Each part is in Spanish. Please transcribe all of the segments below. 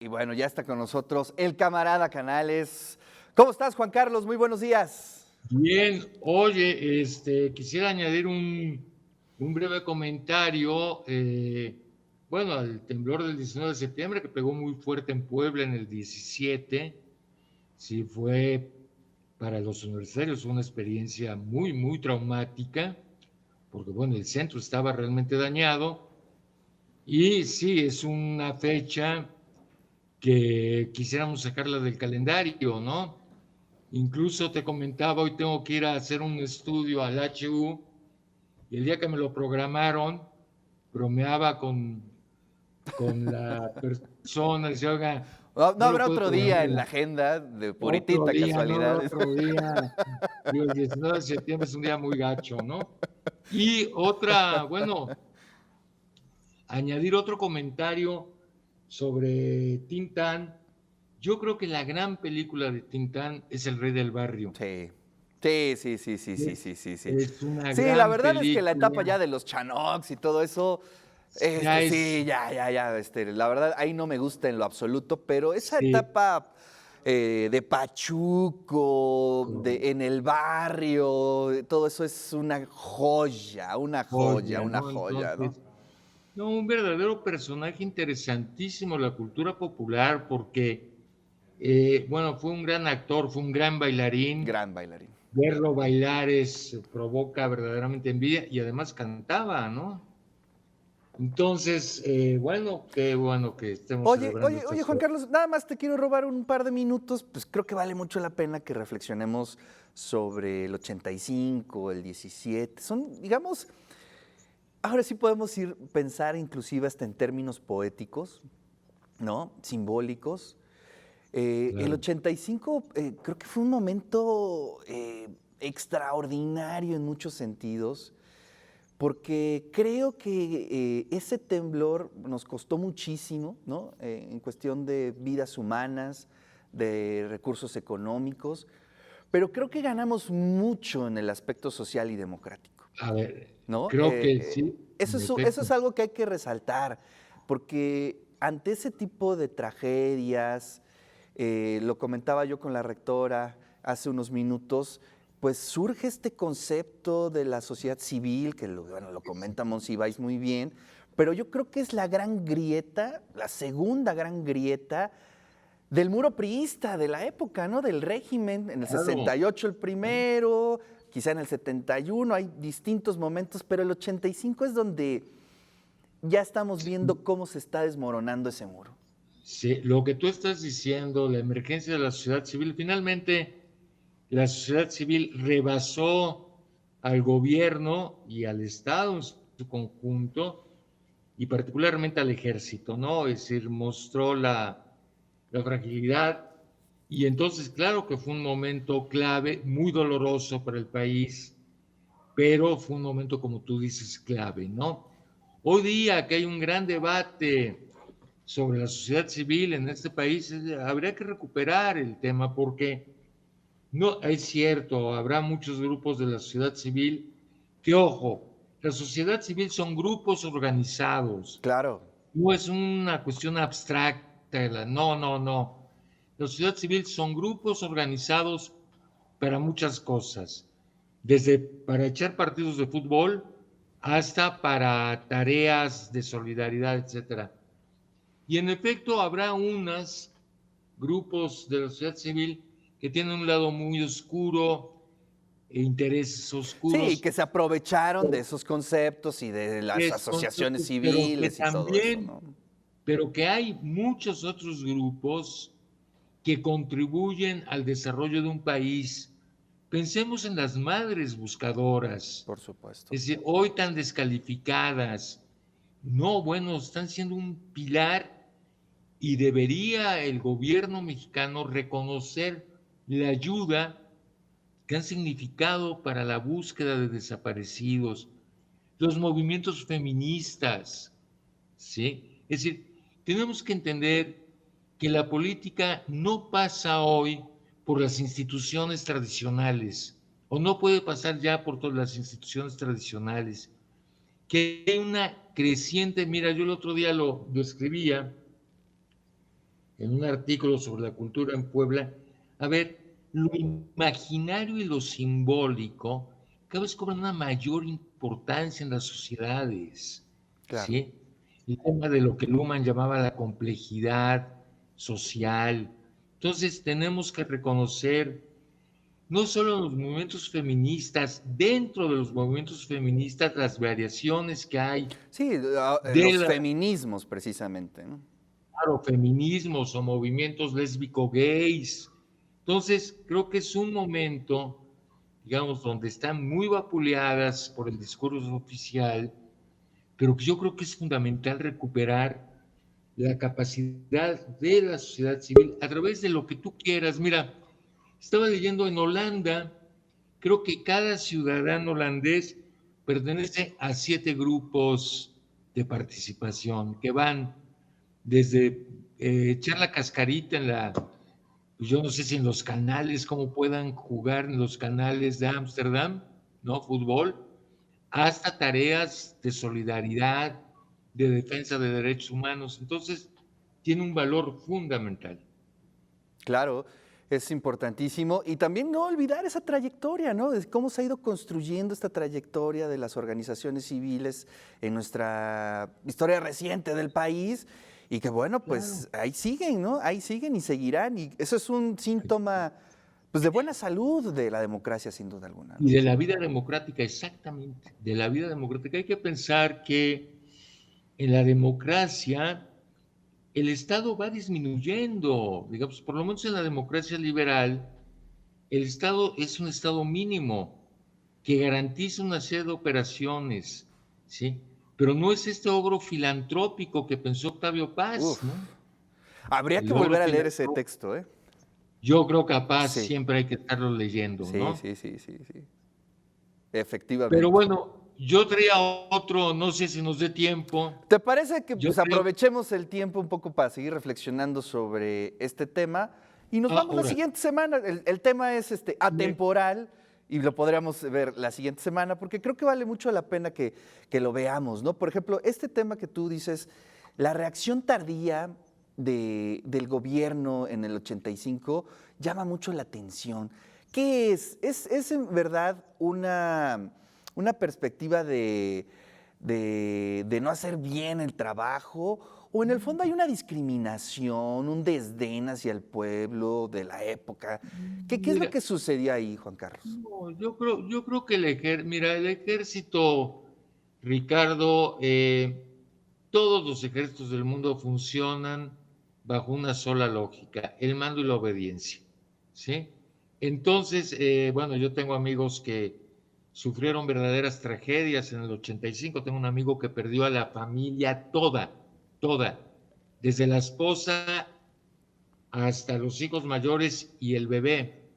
Y bueno, ya está con nosotros el camarada Canales. ¿Cómo estás, Juan Carlos? Muy buenos días. Bien, oye, quisiera añadir un breve comentario, bueno, al temblor del 19 de septiembre que pegó muy fuerte en Puebla en el 17, sí fue para los universitarios una experiencia muy, muy traumática, porque bueno, el centro estaba realmente dañado y sí, es una fecha que quisiéramos sacarla del calendario, ¿no? Incluso te comentaba, hoy tengo que ir a hacer un estudio al HU y el día que me lo programaron, bromeaba con la persona, decía, oiga, No, no no lo habrá puedo otro programar día en la agenda de otro puritita día, no habrá casualidad. otro día. Digo, el 19 de septiembre es un día muy gacho, ¿no? Y otra, bueno, añadir otro comentario sobre Tintán. Yo creo que la gran película de Tintán es El Rey del Barrio. Sí. Sí, sí, sí, sí, sí, Es, sí, sí, sí. es una Sí, la gran verdad es que la etapa película. ya de los Chanoks y todo eso, Ya es, sí, ya, la verdad ahí no me gusta en lo absoluto, pero esa sí, etapa de Pachuco, de en el barrio, todo eso es una joya, una joya, joya, una ¿no? joya, ¿no? Entonces, no, un verdadero personaje interesantísimo de la cultura popular porque, bueno, fue un gran actor, fue un gran bailarín. Gran bailarín. Verlo bailar provoca verdaderamente envidia y además cantaba, ¿no? Entonces, bueno, qué bueno que estemos celebrando esta Oye, Juan ciudad. Carlos, nada más te quiero robar un par de minutos, pues creo que vale mucho la pena que reflexionemos sobre el 85, el 17. Son, digamos, ahora sí podemos ir pensar inclusive hasta en términos poéticos, ¿no? Simbólicos. El Claro. 85 creo que fue un momento extraordinario en muchos sentidos, porque creo que ese temblor nos costó muchísimo, ¿no? En cuestión de vidas humanas, de recursos económicos, pero creo que ganamos mucho en el aspecto social y democrático, A ver, ¿no? creo que sí, en Eso efecto. es algo que hay que resaltar, porque ante ese tipo de tragedias, lo comentaba yo con la rectora hace unos minutos, pues surge este concepto de la sociedad civil, que bueno, lo comenta Monsiváis muy bien, pero yo creo que es la gran grieta, la segunda gran grieta del muro priista de la época, ¿no? Del régimen, en el Claro. 68 el primero, quizá en el 71, hay distintos momentos, pero el 85 es donde ya estamos viendo cómo se está desmoronando ese muro. Sí, lo que tú estás diciendo, la emergencia de la sociedad civil, finalmente la sociedad civil rebasó al gobierno y al Estado en su conjunto y particularmente al ejército, ¿no? Es decir, mostró la fragilidad y entonces, claro que fue un momento clave, muy doloroso para el país, pero fue un momento, como tú dices, clave, ¿no? Hoy día que hay un gran debate sobre la sociedad civil en este país, habría que recuperar el tema porque no es cierto, habrá muchos grupos de la sociedad civil que, ojo, la sociedad civil son grupos organizados, Claro. no es una cuestión abstracta, no, no, no. La sociedad civil son grupos organizados para muchas cosas, desde para echar partidos de fútbol hasta para tareas de solidaridad, etcétera. Y en efecto habrá unos grupos de la sociedad civil que tienen un lado muy oscuro, e intereses Sí, oscuros, que se aprovecharon de esos conceptos y de las asociaciones pero que civiles y todo eso, también, ¿no? pero que hay muchos otros grupos que contribuyen al desarrollo de un país. Pensemos en las madres buscadoras, Por supuesto. es decir, hoy tan descalificadas. No, bueno, están siendo un pilar y debería el gobierno mexicano reconocer la ayuda que han significado para la búsqueda de desaparecidos, los movimientos feministas, ¿sí? Es decir, tenemos que entender que la política no pasa hoy por las instituciones tradicionales, o no puede pasar ya por todas las instituciones tradicionales, que hay una creciente, mira, yo el otro día lo escribía, en un artículo sobre la cultura en Puebla, a ver, lo imaginario y lo simbólico cada vez cobran una mayor importancia en las sociedades, Claro. ¿sí? El tema de lo que Luhmann llamaba la complejidad social. Entonces tenemos que reconocer no solo en los movimientos feministas, dentro de los movimientos feministas, las variaciones que hay Sí, de los la feminismos precisamente, ¿no? claro, feminismos o movimientos lésbico-gays. Entonces, creo que es un momento, digamos, donde están muy vapuleadas por el discurso oficial, pero que yo creo que es fundamental recuperar la capacidad de la sociedad civil a través de lo que tú quieras. Mira, estaba leyendo en Holanda, creo que cada ciudadano holandés pertenece a 7 grupos de participación que van desde echar la cascarita en la, pues yo no sé si en los canales, cómo puedan jugar en los canales de Ámsterdam, ¿no? Fútbol, hasta tareas de solidaridad, de defensa de derechos humanos. Entonces, tiene un valor fundamental. Claro, es importantísimo. Y también no olvidar esa trayectoria, ¿no? De cómo se ha ido construyendo esta trayectoria de las organizaciones civiles en nuestra historia reciente del país. Y que bueno, Claro. pues ahí siguen, ¿no? Ahí siguen y seguirán. Y eso es un síntoma, pues, de buena salud de la democracia, sin duda alguna, Y ¿no? de la vida democrática, exactamente, de la vida democrática. Hay que pensar que en la democracia el Estado va disminuyendo, digamos, por lo menos en la democracia liberal, el Estado es un Estado mínimo que garantiza una serie de operaciones, ¿sí? Pero no es este ogro filantrópico que pensó Octavio Paz, ¿no? Uf. Habría que El ogro volver a leer ese filantrópico. texto, ¿eh? Yo creo que a Paz Sí, siempre hay que estarlo leyendo, sí, ¿no? sí, sí, sí, sí. Pero Efectivamente. bueno, yo traía otro, no sé si nos dé tiempo. ¿Te parece que Yo pues creo, aprovechemos el tiempo un poco para seguir reflexionando sobre este tema y nos vamos la ahora, siguiente semana? El tema es me- atemporal y lo podríamos ver la siguiente semana porque creo que vale mucho la pena que lo veamos, ¿no? Por ejemplo, este tema que tú dices, la reacción tardía del gobierno en el 85 llama mucho la atención. ¿Qué es? ¿Es en verdad una perspectiva de no hacer bien el trabajo? ¿O en el fondo hay una discriminación, un desdén hacia el pueblo de la época? ¿Qué es lo mira, que sucedió ahí, Juan Carlos? no, yo creo que mira, el ejército, Ricardo, todos los ejércitos del mundo funcionan bajo una sola lógica, el mando y la obediencia, ¿sí? Entonces, bueno, yo tengo amigos que sufrieron verdaderas tragedias en el 85. Tengo un amigo que perdió a la familia toda, toda, desde la esposa hasta los hijos mayores y el bebé.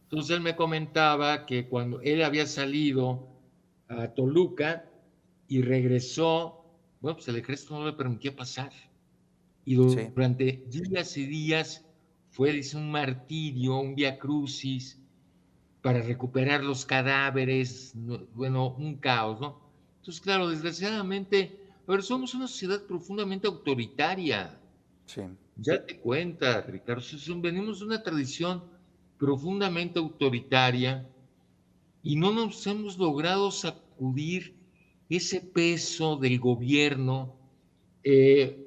Entonces él me comentaba que cuando él había salido a Toluca y regresó, bueno, pues el ejército no le permitía pasar. Y Sí, durante días y días fue, dice, un martirio, un vía crucis para recuperar los cadáveres, bueno, un caos, ¿no? Entonces, claro, desgraciadamente, a ver, somos una sociedad profundamente autoritaria. sí. Ya te cuenta, Ricardo, venimos de una tradición profundamente autoritaria y no nos hemos logrado sacudir ese peso del gobierno. Eh,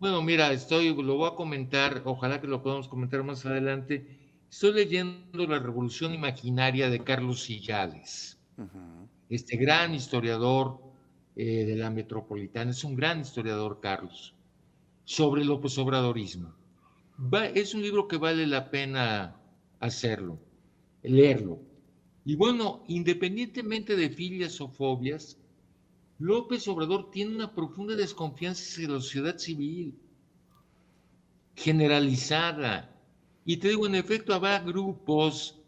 bueno, mira, lo voy a comentar, ojalá que lo podamos comentar más adelante. Estoy leyendo La Revolución Imaginaria de Carlos Sillales, Ujú. este gran historiador de la metropolitana. Es un gran historiador, Carlos, sobre el López Obradorismo. Es un libro que vale la pena hacerlo, leerlo. Y bueno, independientemente de filias o fobias, López Obrador tiene una profunda desconfianza hacia la sociedad civil, generalizada. Y te digo, en efecto, habrá grupos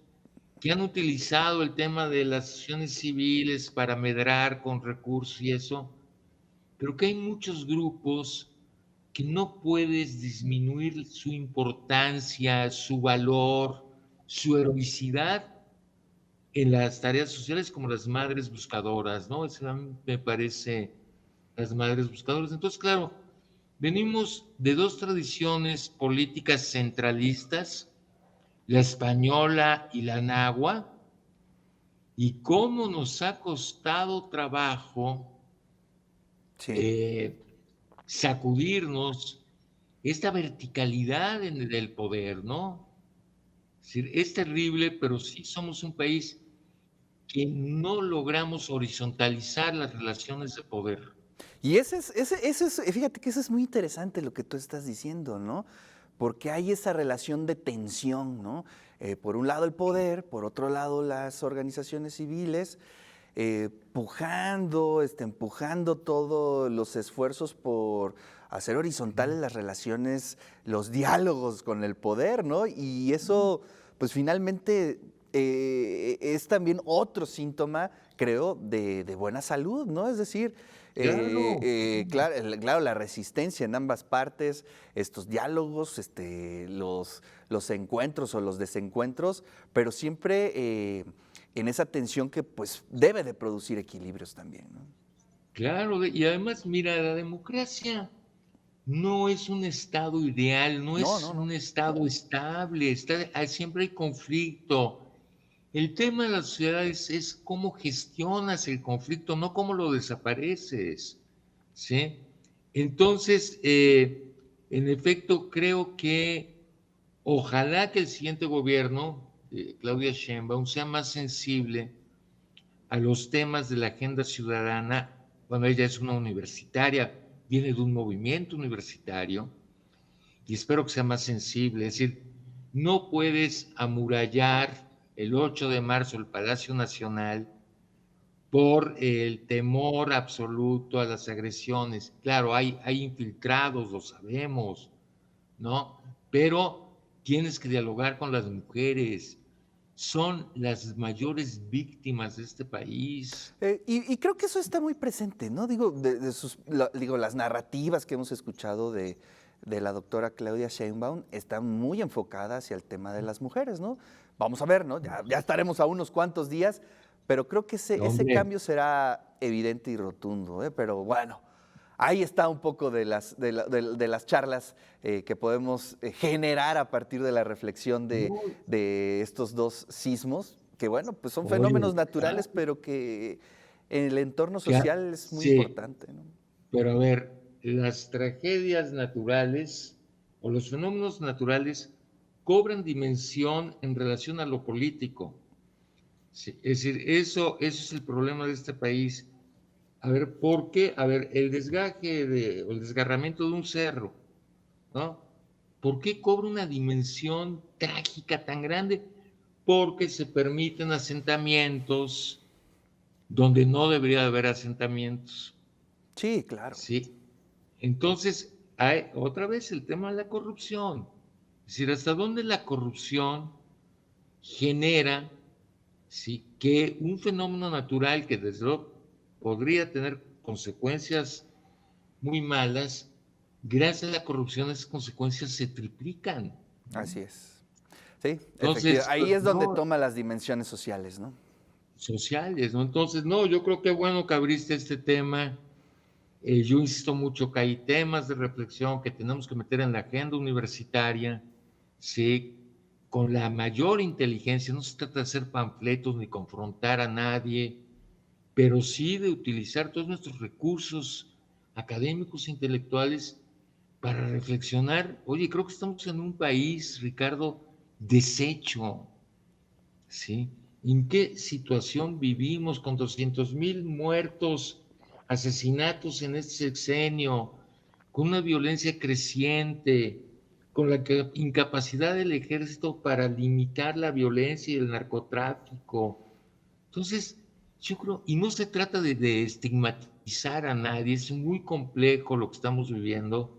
que han utilizado el tema de las asociaciones civiles para medrar con recursos y eso, pero que hay muchos grupos que no puedes disminuir su importancia, su valor, su heroicidad en las tareas sociales como las madres buscadoras, ¿no? Eso a mí me parece las madres buscadoras. Entonces, claro, venimos de dos tradiciones políticas centralistas, la española y la náhuatl, y cómo nos ha costado trabajo Sí. sacudirnos esta verticalidad del poder, ¿no? Es decir, es terrible, pero sí somos un país que no logramos horizontalizar las relaciones de poder. Y fíjate que eso es muy interesante lo que tú estás diciendo, ¿no? Porque hay esa relación de tensión, ¿no? Por un lado el poder, por otro lado las organizaciones civiles, empujando todos los esfuerzos por hacer horizontales las relaciones, los diálogos con el poder, ¿no? Y eso, pues finalmente es también otro síntoma, creo, de buena salud, ¿no? Es decir, Claro, claro, la resistencia en ambas partes, estos diálogos, los encuentros o los desencuentros, pero siempre en esa tensión que pues debe de producir equilibrios también, ¿no? claro. Y además, mira, la democracia no es un estado ideal, no No, es no, un no. estado estable, siempre hay conflicto. El tema de las sociedades es cómo gestionas el conflicto, no cómo lo desapareces, ¿sí? Entonces, en efecto, creo que ojalá que el siguiente gobierno, Claudia Sheinbaum, sea más sensible a los temas de la agenda ciudadana. Bueno, ella es una universitaria, viene de un movimiento universitario, y espero que sea más sensible. Es decir, no puedes amurallar el 8 de marzo el Palacio Nacional por el temor absoluto a las agresiones. Claro, hay infiltrados, lo sabemos, ¿no? Pero tienes que dialogar con las mujeres. Son las mayores víctimas de este país. Y creo que eso está muy presente, ¿no? Digo, digo, las narrativas que hemos escuchado de la doctora Claudia Sheinbaum están muy enfocadas hacia el tema de las mujeres, ¿no? Vamos a ver, ¿no? Ya estaremos a unos cuantos días, pero creo que ese Hombre, cambio será evidente y rotundo, ¿eh? Pero bueno, ahí está un poco de las charlas que podemos generar a partir de la reflexión no, de estos dos sismos, que bueno, pues son oye, fenómenos naturales, pero que en el entorno social es muy sí, importante, ¿no? pero a ver, las tragedias naturales o los fenómenos naturales cobran dimensión en relación a lo político. Sí, es decir, eso es el problema de este país. A ver, ¿por qué? A ver, o el desgarramiento de un cerro, ¿no? ¿Por qué cobra una dimensión trágica tan grande? Porque se permiten asentamientos donde no debería haber asentamientos, Sí, claro. ¿sí? Entonces, hay otra vez el tema de la corrupción. Es decir, hasta dónde la corrupción genera, ¿sí?, que un fenómeno natural que desde luego podría tener consecuencias muy malas, gracias a la corrupción esas consecuencias se triplican, ¿no? Así es. Sí, efectivamente. Entonces, Ahí pues, es donde no, toma las dimensiones sociales, ¿no? sociales, ¿no? Entonces, no, yo creo que bueno que abriste este tema. Yo insisto mucho que hay temas de reflexión que tenemos que meter en la agenda universitaria, ¿sí? Con la mayor inteligencia. No se trata de hacer panfletos ni confrontar a nadie, pero sí de utilizar todos nuestros recursos académicos e intelectuales para reflexionar. Oye, creo que estamos en un país, Ricardo, deshecho, ¿sí? ¿En qué situación vivimos con 200,000 muertos, asesinatos en este sexenio, con una violencia creciente, con la incapacidad del ejército para limitar la violencia y el narcotráfico? Entonces, yo creo, y no se trata de estigmatizar a nadie, es muy complejo lo que estamos viviendo,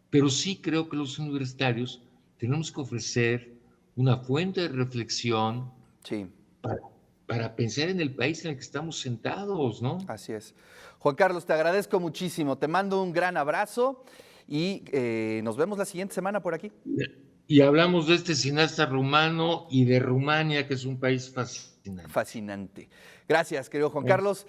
pero sí creo que los universitarios tenemos que ofrecer una fuente de reflexión Sí, para, para pensar en el país en el que estamos sentados, ¿no? así es. Juan Carlos, te agradezco muchísimo. Te mando un gran abrazo y nos vemos la siguiente semana por aquí. Y hablamos de este cineasta rumano y de Rumania, que es un país fascinante. Fascinante. Gracias, querido Juan Carlos.